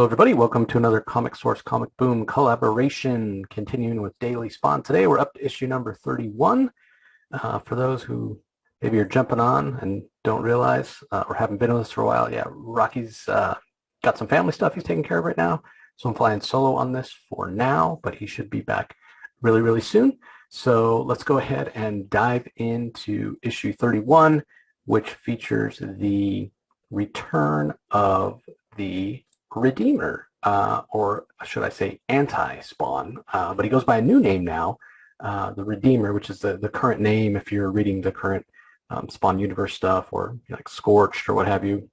Hello, everybody. Welcome to another Comic Source Comic Boom collaboration, continuing with Daily Spawn. Today, we're up to issue number 31. For those who maybe are jumping on and don't realize or haven't been with us for a while, yeah, Rocky's got some family stuff he's taking care of right now. So I'm flying solo on this for now, but he should be back really, really soon. So let's go ahead and dive into issue 31, which features the return of the Redeemer, or should I say anti-Spawn, but he goes by a new name now, the Redeemer, which is the current name if you're reading the current Spawn universe stuff, or like Scorched or what have you,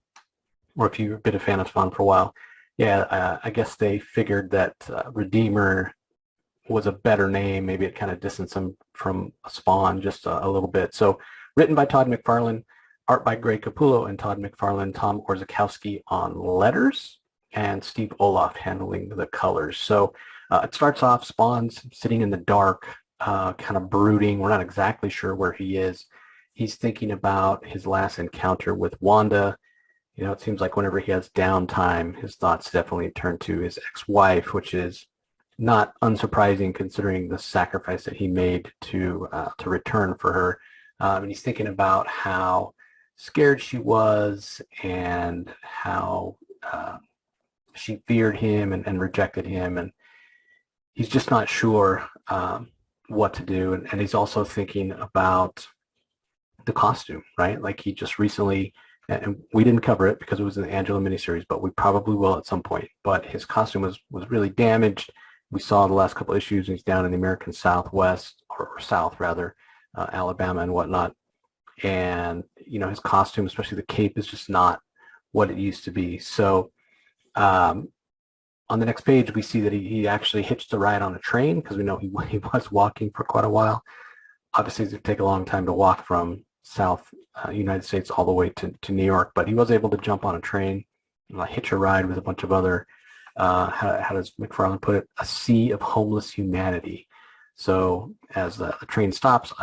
or if you've been a fan of Spawn for a while. Yeah, I guess they figured that Redeemer was a better name. Maybe it kind of distanced him from Spawn just a little bit. So written by Todd McFarlane, art by Greg Capullo and Todd McFarlane, Tom Orzechowski on letters, and Steve Oliff handling the colors. So it starts off, Spawn's sitting in the dark, kind of brooding. We're not exactly sure where he is. He's thinking about his last encounter with Wanda. You know, it seems like whenever he has downtime, his thoughts definitely turn to his ex-wife, which is not unsurprising considering the sacrifice that he made to return for her. And he's thinking about how scared she was and how she feared him and rejected him, and he's just not sure what to do. And he's also thinking about the costume, right? Like he just recently, and we didn't cover it because it was in the Angela miniseries, but we probably will at some point. But his costume was really damaged. We saw the last couple issues, he's down in the American Southwest, or South rather, Alabama and whatnot. And, you know, his costume, especially the cape, is just not what it used to be. So on the next page, we see that he actually hitched a ride on a train, because we know he was walking for quite a while. Obviously, it would take a long time to walk from South United States all the way to New York, but he was able to jump on a train, hitch a ride with a bunch of other, how does McFarlane put it, a sea of homeless humanity. So as the train stops,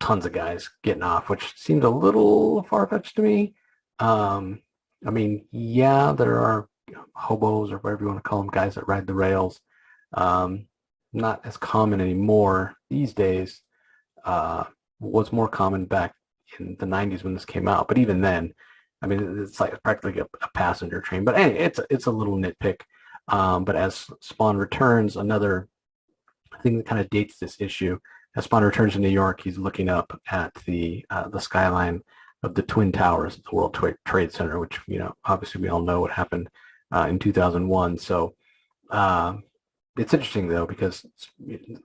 tons of guys getting off, which seemed a little far-fetched to me. I mean, yeah, there are hobos, or whatever you want to call them, guys that ride the rails. Not as common anymore these days. Was more common back in the 90s when this came out, but even then, I mean, it's like practically a passenger train. But anyway, it's a little nitpick. But as Spawn returns, another thing that kind of dates this issue, as Spawn returns to New York, he's looking up at the skyline of the Twin Towers at the World Trade Center, which, you know, obviously we all know what happened in 2001. So it's interesting, though, because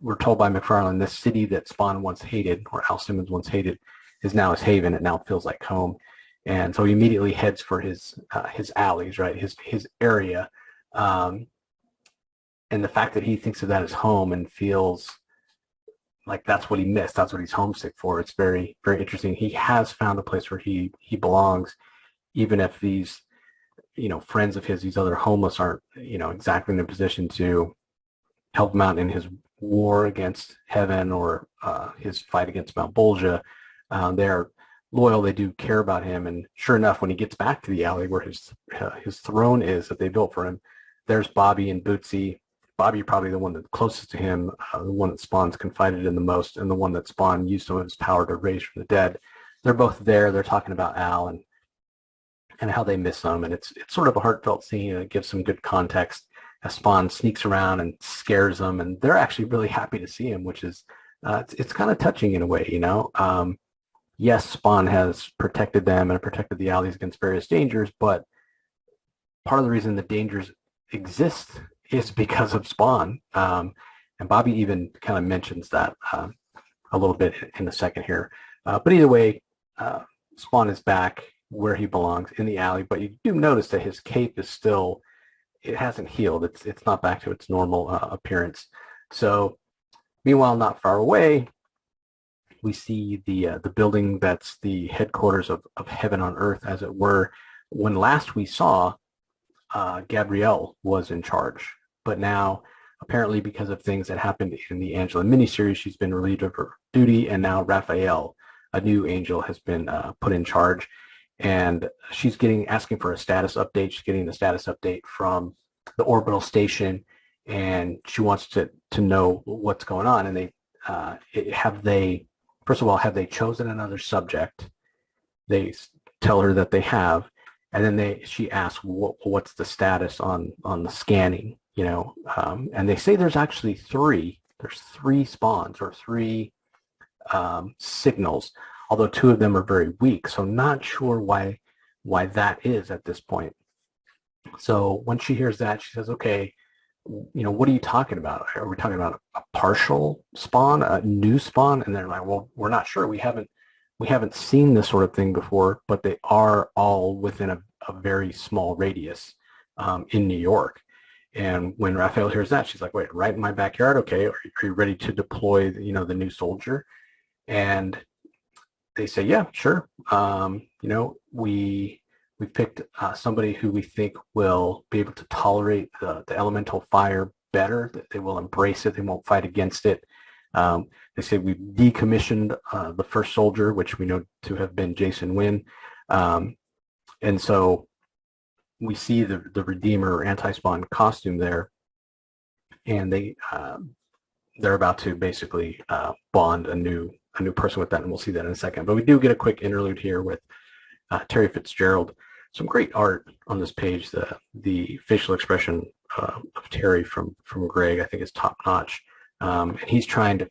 we're told by McFarlane this city that Spawn once hated, or Al Simmons once hated, is now his haven. It now feels like home. And so he immediately heads for his alleys, right, his area. And the fact that he thinks of that as home and feels like that's what he missed, that's what he's homesick for, it's very, very interesting. He has found a place where he belongs, even if these, you know, friends of his, these other homeless, aren't, you know, exactly in a position to help him out in his war against heaven, or his fight against Mount Bolgia. They're loyal, they do care about him, and sure enough, when he gets back to the alley where his throne is that they built for him, there's Bobby and Bootsy. Bobby probably the one that's closest to him, the one that Spawn's confided in the most, and the one that Spawn used some of his power to raise from the dead. They're both there. They're talking about Al and how they miss him, and it's sort of a heartfelt scene, and it gives some good context as Spawn sneaks around and scares them, and they're actually really happy to see him, which is it's kind of touching in a way, you know. Yes, Spawn has protected them and protected the alleys against various dangers, but part of the reason the dangers exist is because of Spawn. And Bobby even kind of mentions that a little bit in a second here. But either way, Spawn is back where he belongs, in the alley, but you do notice that his cape is still, it hasn't healed. It's not back to its normal appearance. So meanwhile, not far away, we see the building that's the headquarters of Heaven on Earth, as it were. When last we saw, Gabrielle was in charge, but now apparently because of things that happened in the Angela miniseries, she's been relieved of her duty, and now Raphael, a new angel, has been put in charge, and she's asking for a status update. She's getting the status update from the orbital station, and she wants to know what's going on. And first of all, have they chosen another subject? They tell her that they have, and then she asks what's the status on the scanning, and they say there's actually three. There's three spawns or three signals, although two of them are very weak. So not sure why that is at this point. So when she hears that, she says, okay, what are you talking about? Are we talking about a partial spawn, a new spawn? And they're like, well, we're not sure. We haven't seen this sort of thing before, but they are all within a very small radius in New York. And when Raphael hears that, she's like, wait, right in my backyard? Okay, are you ready to deploy, the new soldier? And they say, yeah, sure. We picked somebody who we think will be able to tolerate the elemental fire better. That they will embrace it. They won't fight against it. They say we've decommissioned the first soldier, which we know to have been Jason Wynn. And so we see the Redeemer or anti-spawn costume there, and they're about to basically bond a new person with that, and we'll see that in a second. But we do get a quick interlude here with Terry Fitzgerald. Some great art on this page. The facial expression of Terry from Greg, I think, is top notch. And he's trying to,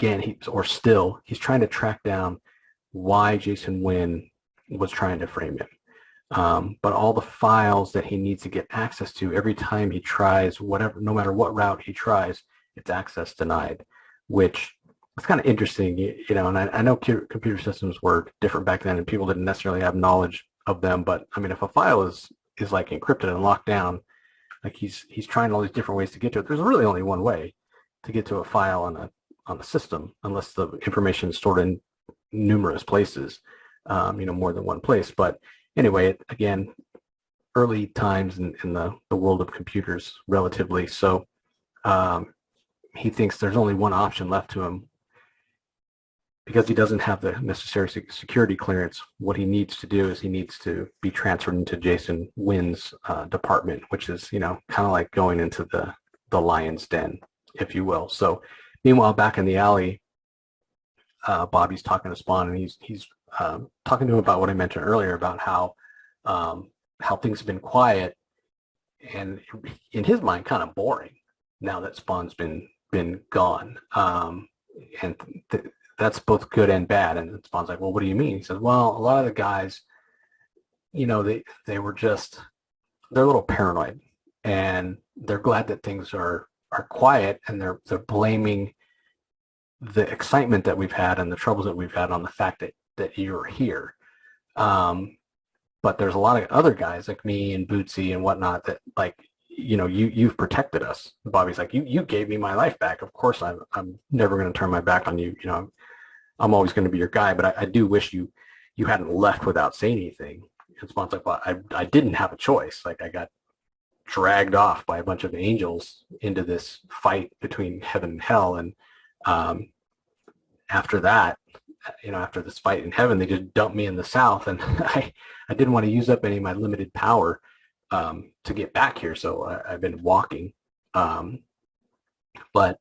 again, he's trying to track down why Jason Wynn was trying to frame him. But all the files that he needs to get access to, every time he tries, no matter what route he tries, it's access denied, which is kind of interesting, and I know computer systems were different back then and people didn't necessarily have knowledge of them. But I mean, if a file is like encrypted and locked down, like he's trying all these different ways to get to it. There's really only one way to get to a file on a system, unless the information is stored in numerous places, more than one place. But anyway, again, early times in the world of computers, relatively. So he thinks there's only one option left to him. Because he doesn't have the necessary security clearance, what he needs to do is he needs to be transferred into Jason Wynn's department, which is, kind of like going into the lion's den, if you will. So meanwhile, back in the alley, Bobby's talking to Spawn, and he's talking to him about what I mentioned earlier about how things have been quiet and in his mind kind of boring now that Spawn's been gone. That's both good and bad. And Spawn's like, well, what do you mean? He says, well, a lot of the guys, they were they're a little paranoid, and they're glad that things are quiet, and they're blaming the excitement that we've had and the troubles that we've had on the fact that you're here. But there's a lot of other guys like me and Bootsy and whatnot that, like, you've protected us. Bobby's like, you gave me my life back. Of course, I'm never going to turn my back on you. I'm always going to be your guy, but I do wish you hadn't left without saying anything. And Spawn's like, well, I didn't have a choice. Like, I got dragged off by a bunch of angels into this fight between heaven and hell. And after that, after this fight in heaven, they just dumped me in the south, and I didn't want to use up any of my limited power to get back here. So I've been walking. But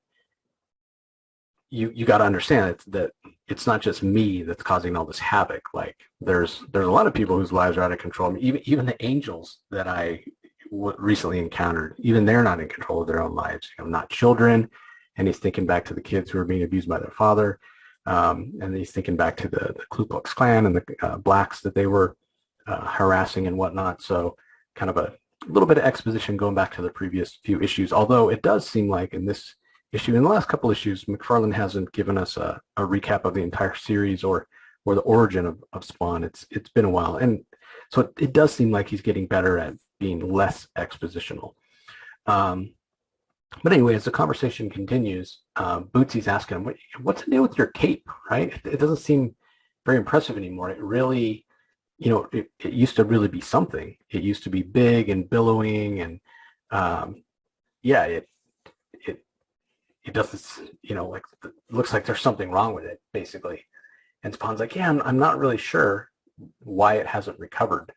you got to understand that it's not just me that's causing all this havoc. Like, there's a lot of people whose lives are out of control. Even the angels that I recently encountered, even they're not in control of their own lives. Not children. And he's thinking back to the kids who are being abused by their father. And he's thinking back to the Ku Klux Klan and the blacks that they were harassing and whatnot. So kind of a little bit of exposition going back to the previous few issues, although it does seem like in this issue, in the last couple issues, McFarlane hasn't given us a recap of the entire series or the origin of Spawn. It's been a while, and so it does seem like he's getting better at being less expositional. But anyway, as the conversation continues, Bootsy's asking him, what's the deal with your cape, right? It doesn't seem very impressive anymore. It really, it used to really be something. It used to be big and billowing, and it doesn't, like, it looks like there's something wrong with it, basically. And Spawn's like, yeah, I'm not really sure why it hasn't recovered.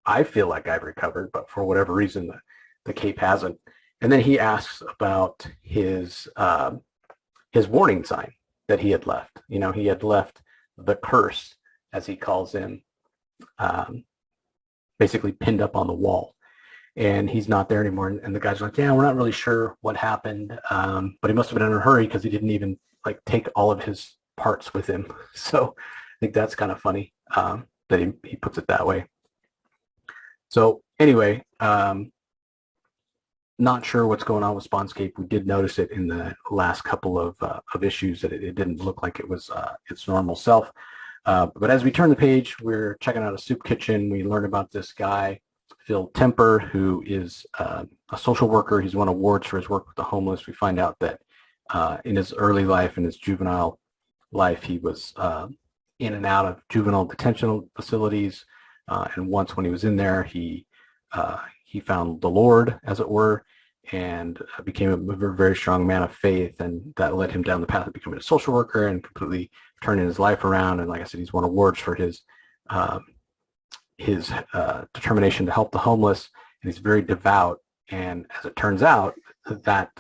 I feel like I've recovered, but for whatever reason, the cape hasn't. And then he asks about his warning sign that he had left. You know, he had left the curse, as he calls him, um, basically pinned up on the wall. And he's not there anymore. And the guy's like, yeah, we're not really sure what happened, but he must have been in a hurry because he didn't even like take all of his parts with him. So I think that's kind of funny that he puts it that way. So anyway, not sure what's going on with Spawn's cape. We did notice it in the last couple of issues that it didn't look like it was its normal self. But as we turn the page, we're checking out a soup kitchen. We learn about this guy, Phil Temper, who is a social worker. He's won awards for his work with the homeless. We find out that in his early life, in his juvenile life, he was in and out of juvenile detention facilities. And once when he was in there, he found the Lord, as it were, and became a very strong man of faith. And that led him down the path of becoming a social worker and completely turning his life around. And like I said, he's won awards for his determination to help the homeless, and he's very devout. And as it turns out, that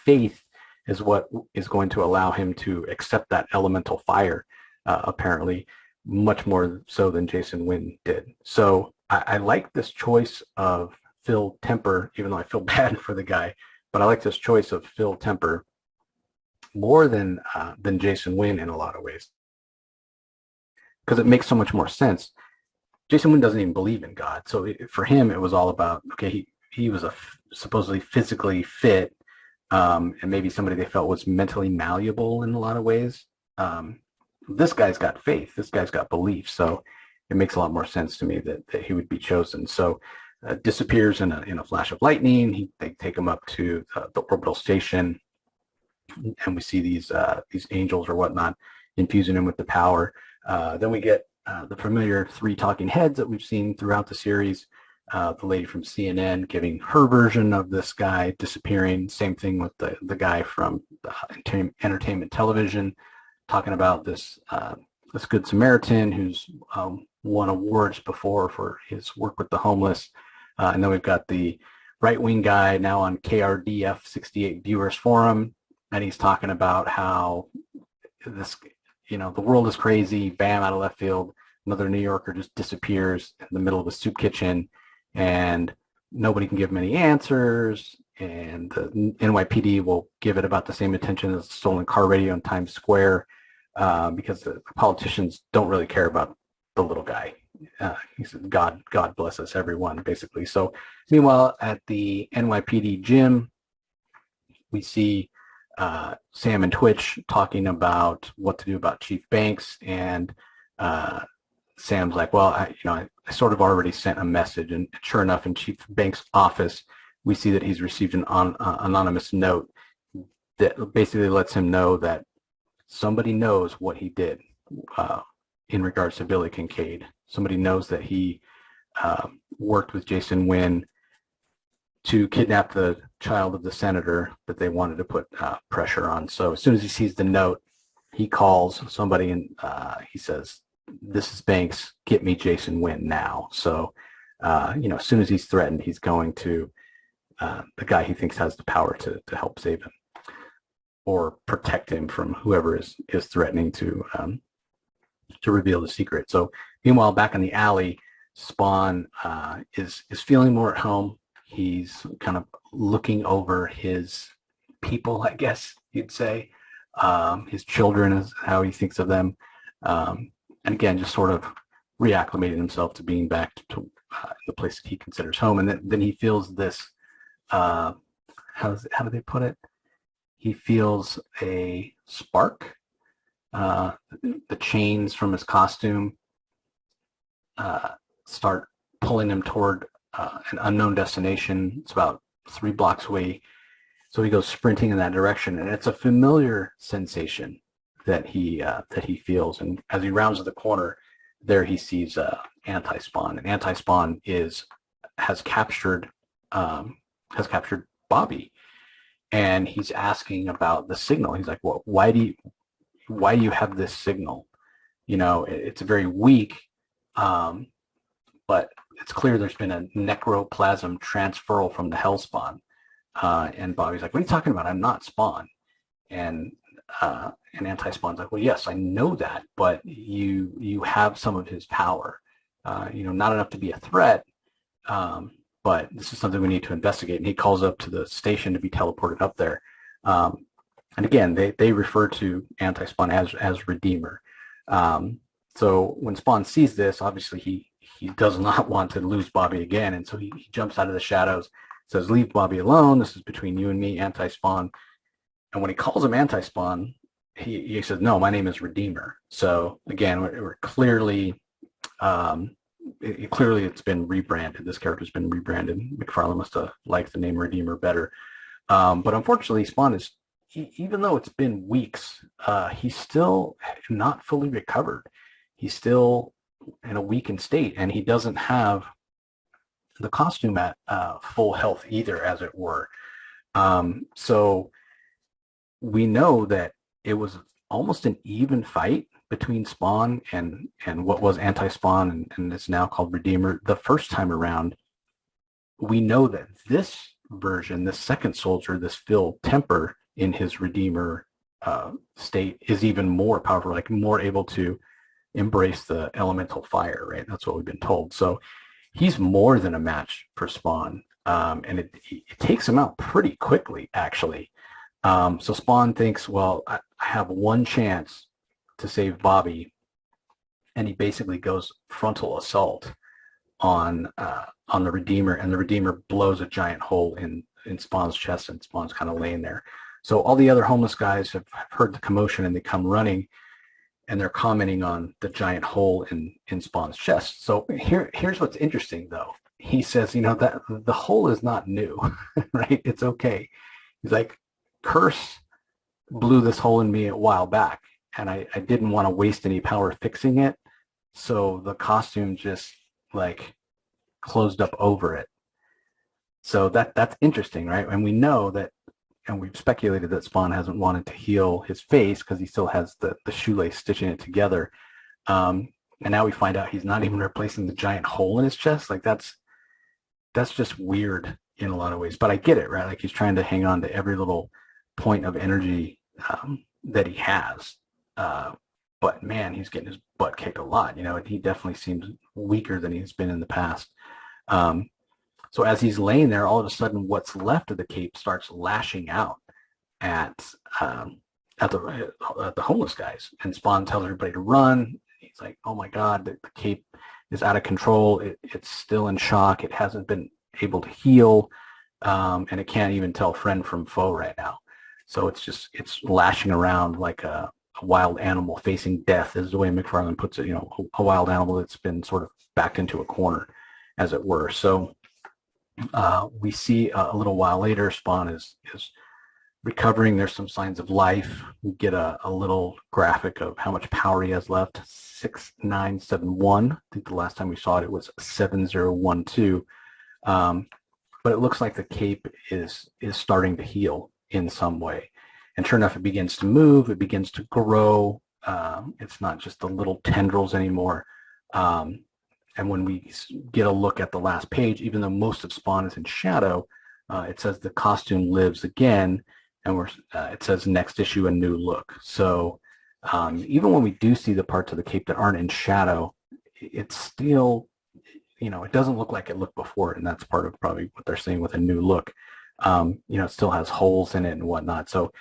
faith is what is going to allow him to accept that elemental fire, apparently, much more so than Jason Wynn did. So I like this choice of Phil Temper, even though I feel bad for the guy, but I like this choice of Phil Temper more than Jason Wynn in a lot of ways, because it makes so much more sense. Jason Wynn doesn't even believe in God, so for him it was all about, okay, he was supposedly physically fit, and maybe somebody they felt was mentally malleable in a lot of ways. This guy's got faith. This guy's got belief. So it makes a lot more sense to me that he would be chosen. So disappears in a flash of lightning. They take him up to the orbital station, and we see these angels or whatnot infusing him with the power. Then we get the familiar three talking heads that we've seen throughout the series. The lady from CNN giving her version of this guy disappearing. Same thing with the guy from entertainment television, talking about this Good Samaritan who's won awards before for his work with the homeless. And then we've got the right-wing guy now on KRDF 68 Viewers Forum, and he's talking about how this, the world is crazy, bam, out of left field. Another New Yorker just disappears in the middle of a soup kitchen, and nobody can give him any answers, and the NYPD will give it about the same attention as a stolen car radio in Times Square, because the politicians don't really care about the little guy. He said, God bless us, everyone, basically. So meanwhile, at the NYPD gym, we see Sam and Twitch talking about what to do about Chief Banks, and Sam's like, well, I sort of already sent a message. And sure enough, in Chief Banks' office, we see that he's received an anonymous note that basically lets him know that somebody knows what he did in regards to Billy Kincaid. Somebody knows that he worked with Jason Wynn to kidnap the child of the senator that they wanted to put pressure on. So as soon as he sees the note, he calls somebody and he says, "This is Banks, get me Jason Wynn now." So, as soon as he's threatened, he's going to the guy he thinks has the power to help save him or protect him from whoever is threatening to reveal the secret. So meanwhile, back in the alley, Spawn is feeling more at home. He's kind of looking over his people, I guess you'd say. His children is how he thinks of them. And again, just sort of reacclimating himself to being back to the place that he considers home. And then he feels this, how do they put it? He feels a spark. The chains from his costume start pulling him toward an unknown destination. It's about 3 blocks away. So he goes sprinting in that direction, and it's a familiar sensation that he feels. And as he rounds the corner, there he sees Anti-Spawn, and Anti-Spawn has captured Bobby, and he's asking about the signal. He's like, "Well, why do you have this signal? It's very weak, but it's clear there's been a necroplasm transferal from the Hellspawn. And Bobby's like, what are you talking about? I'm not Spawn. And Anti-Spawn's like, well, yes, I know that, but you have some of his power. Not enough to be a threat, but this is something we need to investigate. And he calls up to the station to be teleported up there. And again, they refer to Anti-Spawn as Redeemer. So when Spawn sees this, obviously he does not want to lose Bobby again, and so he jumps out of the shadows, says, leave Bobby alone. This is between you and me, Anti-Spawn. And when he calls him Anti-Spawn, he says, no, my name is Redeemer. So again, we're clearly, it's been rebranded. This character's been rebranded. McFarlane must have liked the name Redeemer better. But unfortunately, Spawn is, even though it's been weeks, he's still not fully recovered. He's still in a weakened state, and he doesn't have the costume at full health either, as it were. So we know that it was almost an even fight between Spawn and what was Anti-Spawn, and it's now called Redeemer. The first time around, we know that this version, this second soldier, this Phil Temper in his Redeemer state, is even more powerful, like more able to embrace the elemental fire, right? That's what we've been told. So he's more than a match for Spawn, and it takes him out pretty quickly, actually. So Spawn thinks, well, I have one chance to save Bobby, and he basically goes frontal assault on the Redeemer, and the Redeemer blows a giant hole in Spawn's chest, and Spawn's kind of laying there. So all the other homeless guys have heard the commotion, and they come running, and they're commenting on the giant hole in Spawn's chest. So here's what's interesting, though. He says, that the hole is not new, right? It's okay. He's like, Curse blew this hole in me a while back, and I didn't want to waste any power fixing it, so the costume just like closed up over it. So that's interesting, right? And we know that, and we've speculated that Spawn hasn't wanted to heal his face because he still has the shoelace stitching it together. And now we find out he's not even replacing the giant hole in his chest. Like that's just weird in a lot of ways. But I get it, right? Like he's trying to hang on to every little point of energy that he has. But man, he's getting his butt kicked a lot. He definitely seems weaker than he's been in the past. So as he's laying there, all of a sudden, what's left of the cape starts lashing out at the homeless guys, and Spawn tells everybody to run. He's like, "Oh my God, the cape is out of control. It's still in shock. It hasn't been able to heal, and it can't even tell friend from foe right now. So it's lashing around like a wild animal facing death," is the way McFarlane puts it. A wild animal that's been sort of backed into a corner, as it were. So we see a little while later, Spawn is recovering. There's some signs of life. We get a little graphic of how much power he has left. 6971. I think the last time we saw it, it was 7012. But it looks like the cape is starting to heal in some way. And sure enough, it begins to move. It begins to grow. It's not just the little tendrils anymore. And when we get a look at the last page, even though most of Spawn is in shadow, it says the costume lives again, and it says next issue, a new look. So even when we do see the parts of the cape that aren't in shadow, it's still, it doesn't look like it looked before, and that's part of probably what they're saying with a new look. It still has holes in it and whatnot. So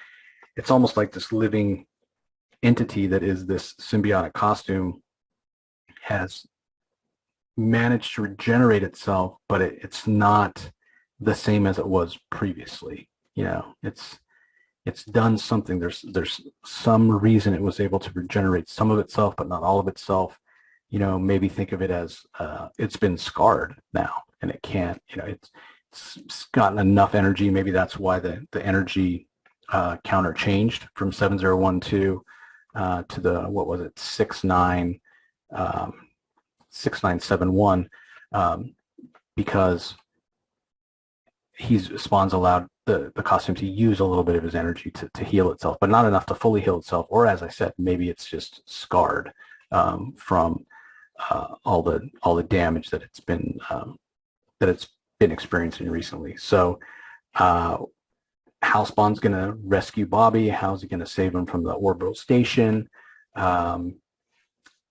it's almost like this living entity that is this symbiotic costume has managed to regenerate itself, but it's not the same as it was previously. It's done something. There's some reason it was able to regenerate some of itself, but not all of itself. Maybe think of it as it's been scarred now, and it can't. It's gotten enough energy. Maybe that's why the energy counter changed from 7012 to the, what was it, 6971, because Spawn's allowed the costume to use a little bit of his energy to heal itself, but not enough to fully heal itself. Or as I said, maybe it's just scarred from all the damage that it's been experiencing recently. So how Spawn's going to rescue Bobby? How's he going to save him from the orbital station?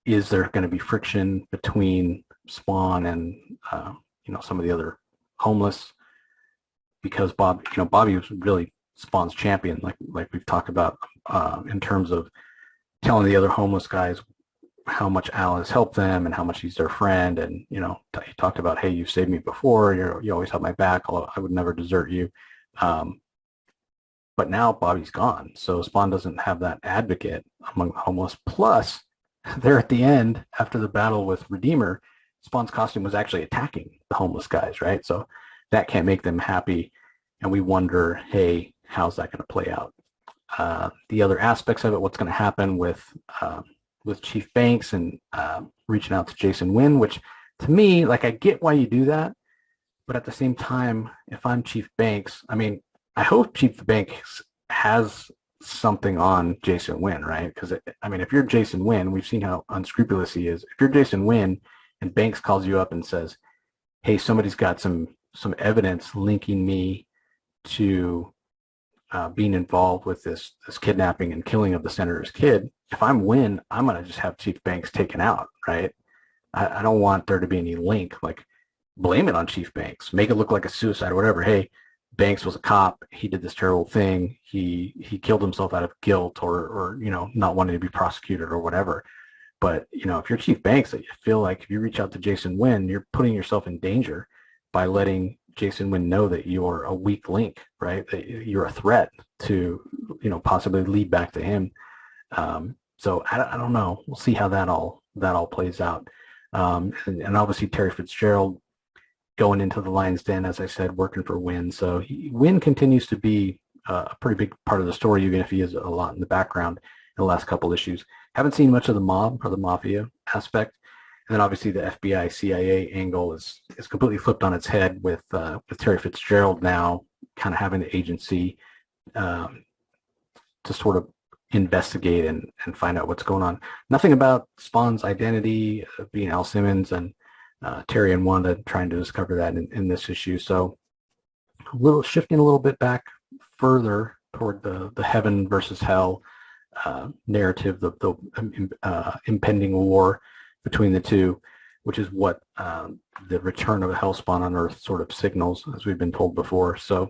Is there going to be friction between Spawn and some of the other homeless? Because Bobby was really Spawn's champion, like we've talked about, in terms of telling the other homeless guys how much Al has helped them and how much he's their friend. And he talked about, hey, you've saved me before. You always have my back. I would never desert you. But now Bobby's gone, so Spawn doesn't have that advocate among the homeless. Plus, there at the end, after the battle with Redeemer, Spawn's costume was actually attacking the homeless guys, right? So that can't make them happy, and we wonder, hey, how's that going to play out? The other aspects of it, what's going to happen with Chief Banks and reaching out to Jason Wynn, which to me, like, I get why you do that, but at the same time, if I'm Chief Banks, I mean, I hope Chief Banks has something on Jason Wynn, right? Because, I mean, if you're Jason Wynn, we've seen how unscrupulous he is. If you're Jason Wynn and Banks calls you up and says, hey, somebody's got some evidence linking me to being involved with this kidnapping and killing of the senator's kid, if I'm Wynn, I'm going to just have Chief Banks taken out, right? I don't want there to be any link. Like, blame it on Chief Banks. Make it look like a suicide or whatever. Hey, Banks was a cop. He did this terrible thing. He killed himself out of guilt or not wanting to be prosecuted or whatever. But if you're Chief Banks, I feel like if you reach out to Jason Wynn, you're putting yourself in danger by letting Jason Wynn know that you're a weak link, right? That you're a threat to possibly lead back to him. So I don't know. We'll see how that all plays out. And obviously Terry Fitzgerald going into the Lion's Den, as I said, working for Wynn. So Wynn continues to be a pretty big part of the story, even if he is a lot in the background in the last couple issues. Haven't seen much of the mob or the mafia aspect. And then obviously the FBI CIA angle is completely flipped on its head with Terry Fitzgerald now kind of having the agency to sort of investigate and find out what's going on. Nothing about Spawn's identity being Al Simmons, and Terry and Wanda trying to discover that in this issue. So shifting a little bit back further toward the heaven versus hell narrative, the impending war between the two, which is what the return of a Hellspawn on Earth sort of signals, as we've been told before. So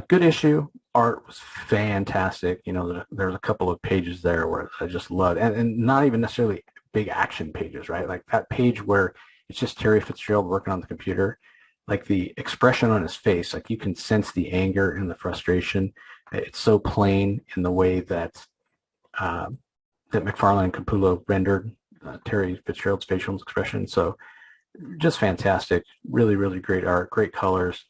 good issue. Art was fantastic. There's a couple of pages there where I just loved, and not even necessarily big action pages, right? Like that page where it's just Terry Fitzgerald working on the computer, like the expression on his face, like you can sense the anger and the frustration. It's so plain in the way that McFarlane and Capullo rendered Terry Fitzgerald's facial expression. So just fantastic. Really, really great art, great colors.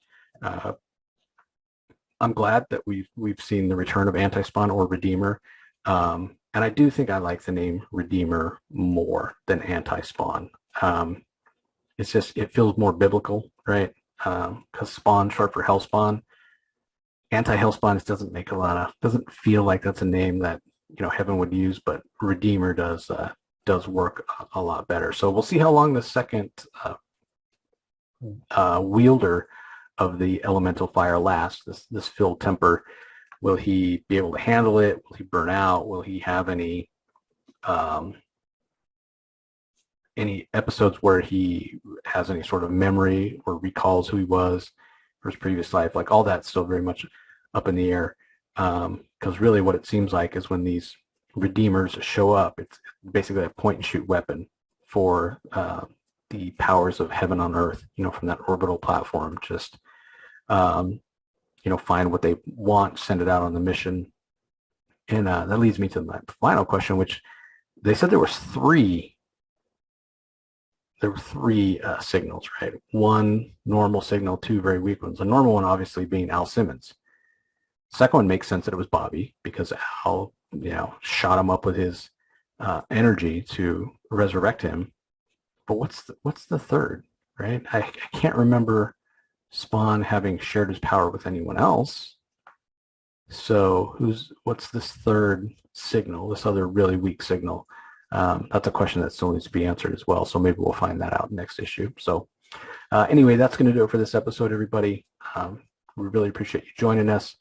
I'm glad that we've seen the return of Anti-Spawn or Redeemer. And I do think I like the name Redeemer more than Anti-Spawn. It's just, it feels more biblical, right? Because Spawn, short for Hellspawn. Anti-Hellspawn doesn't feel like that's a name that heaven would use, but Redeemer does work a lot better. So we'll see how long the second wielder of the elemental fire lasts. This Phil Temper, will he be able to handle it? Will he burn out? Will he have any episodes where he has any sort of memory or recalls who he was for his previous life? Like, all that's still very much up in the air, because really what it seems like is when these Redeemers show up, it's basically a point and shoot weapon for the powers of heaven on earth, from that orbital platform. Just find what they want, send it out on the mission. And that leads me to my final question, which they said there were three signals, right? One normal signal, two very weak ones. The normal one obviously being Al Simmons. Second one makes sense that it was Bobby, because Al, shot him up with his energy to resurrect him. But what's the third, right? I can't remember Spawn having shared his power with anyone else. So what's this third signal, this other really weak signal? That's a question that still needs to be answered as well. So maybe we'll find that out next issue. So anyway, that's going to do it for this episode, everybody. We really appreciate you joining us.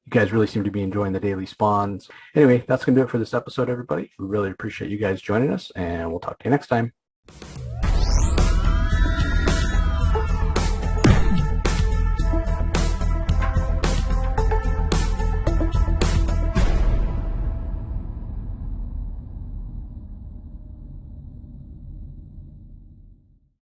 You guys really seem to be enjoying the daily spawns. Anyway, that's going to do it for this episode, everybody. We really appreciate you guys joining us, and we'll talk to you next time.